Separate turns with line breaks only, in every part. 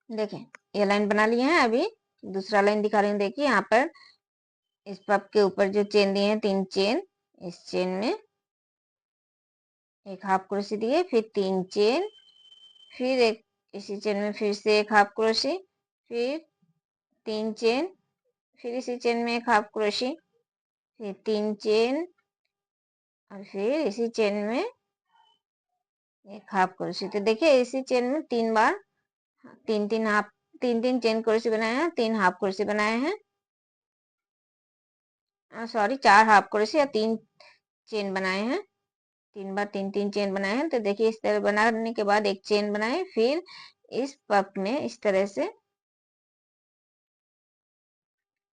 देखें ये लाइन बना लिए हैं। अभी दूसरा लाइन दिखा रही हूँ। देखिए यहाँ पर इस पफ के ऊपर जो चेन दिए हैं 3 चेन, इस चेन में एक हाफ क्रोशे दिए, फिर 3 चेन, फिर एक इसी चेन में फिर से एक हाफ क्रोशे, फिर 3 चेन, फिर इसी चेन में एक हाफ क्रोशे, फिर 3 चेन और फिर इसी चेन में एक हाफ क्रोशे। तो देखिए इसी चेन में 3 बार 3 चेन क्रोशे बनाए हैं, 3 हाफ क्रोशे बनाए हैं, सॉरी 4 हाफ क्रोशे या 3 चेन बनाए हैं। 3 बार 3 चेन बनाए हैं। तो देखिए इस तरह बनाने के बाद एक चेन बनाए, फिर इस पफ में इस तरह से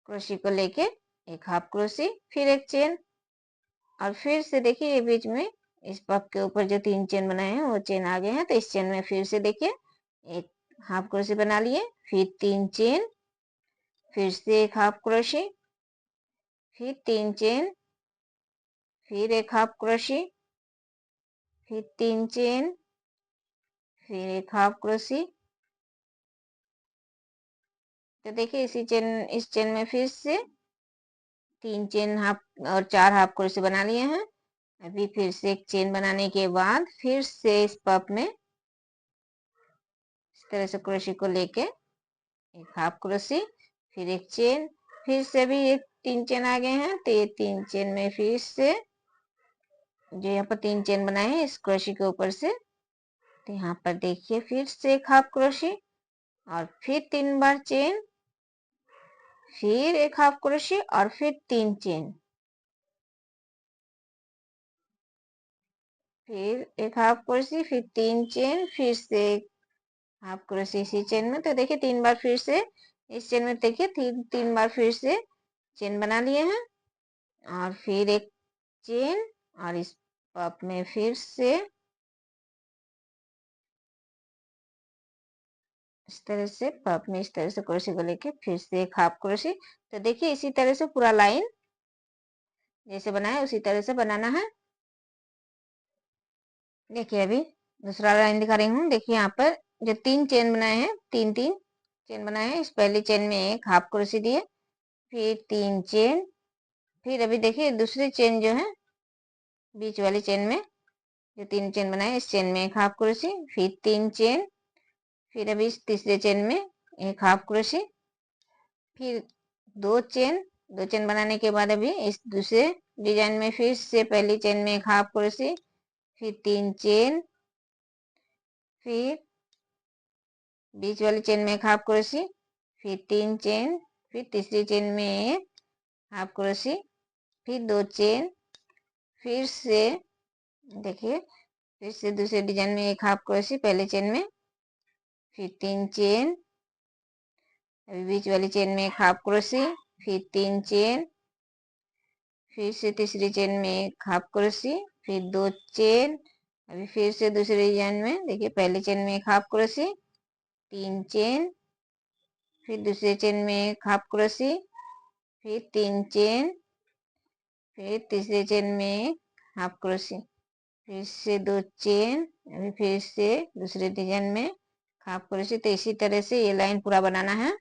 क्रोशे को लेके एक हाफ क्रोशे, फिर एक चेन और फिर से देखिए ये बीच में इस पफ के ऊपर जो 3 चेन बनाए हैं वो चेन आ गए हैं। तो इस चेन में फिर से देखिए एक हाफ क्रोशे बना लिए, फिर 3 चेन, फिर से एक हाफ क्रोशे, फिर 3 चेन, फिर एक हाफ क्रोशे, फिर 3 चेन, फिर एक हाफ क्रोशे। तो देखिए इस चेन में फिर से 3 चेन हाफ और 4 हाफ क्रोशे बना लिए हैं। अभी फिर से एक चेन बनाने के बाद फिर से इस पफ में इस तरह से क्रोशे को लेके एक हाफ क्रोशे, फिर एक चेन, फिर से भी एक 3 चेन आ गए हैं। तो ये 3 चेन में फिर से जो यहाँ पर 3 चेन बनाए हैं इस क्रोशे के ऊपर से, तो यहाँ पर देखिए फिर से एक हाफ क्रोशे और फिर 3 बार चेन, फिर एक हाफ क्रोशे और फिर 3 चेन, फिर एक हाफ क्रोशे, फिर 3 चेन, फिर से एक हाफ क्रोशे इसी चेन में। तो देखिए 3 बार फिर से इस चेन में देखिए 3 बार फिर से चेन बना लिए हैं और फिर एक चेन और इस पफ में फिर से इस तरह से पफ में इस तरह से क्रोशे को लेके फिर से एक हाफ क्रोशे। तो देखिए इसी तरह से पूरा लाइन जैसे बनाया उसी तरह से बनाना है। देखिए अभी दूसरा लाइन दिखा रही हूँ। देखिए यहाँ पर जो 3 चेन बनाए हैं, 3 चेन बनाए हैं, इस पहली चेन में एक हाफ क्रोशे दिए, फिर 3 चेन, फिर अभी देखिए दूसरी चेन जो है बीच वाली चेन में जो 3 चेन बनाए इस चेन में एक हाफ क्रोशे, फिर 3 चेन, फिर अभी इस तीसरे चेन में एक हाफ क्रोशे, फिर 2 चेन बनाने के बाद अभी इस दूसरे डिजाइन में फिर से पहली चेन में एक हाफ क्रोशे, फिर 3 चेन, फिर बीच वाली चेन में एक हाफ क्रोशे, फिर 3 चेन, फिर तीसरी चेन में एक हाफ क्रोशे, फिर 2 चेन, फिर से देखिए फिर से दूसरे डिजाइन में एक हाफ क्रोशे पहले चेन में, फिर 3 चेन, अभी बीच वाली चेन में एक हाफ क्रोशे, फिर 3 चेन, फिर से तीसरी चेन में एक हाफ क्रोशे, फिर 2 चेन, अभी फिर से दूसरे डिजाइन में देखिए पहले चेन में एक हाफ क्रोशे, 3 चेन, फिर दूसरे चेन में एक हाफ क्रोशे, फिर 3 चेन, फिर तीसरे चेन में एक हाफ क्रोशे, फिर से 2 चेन, अभी फिर से दूसरे डिजाइन में हाफ क्रोशे। तो इसी तरह से ये लाइन पूरा बनाना है।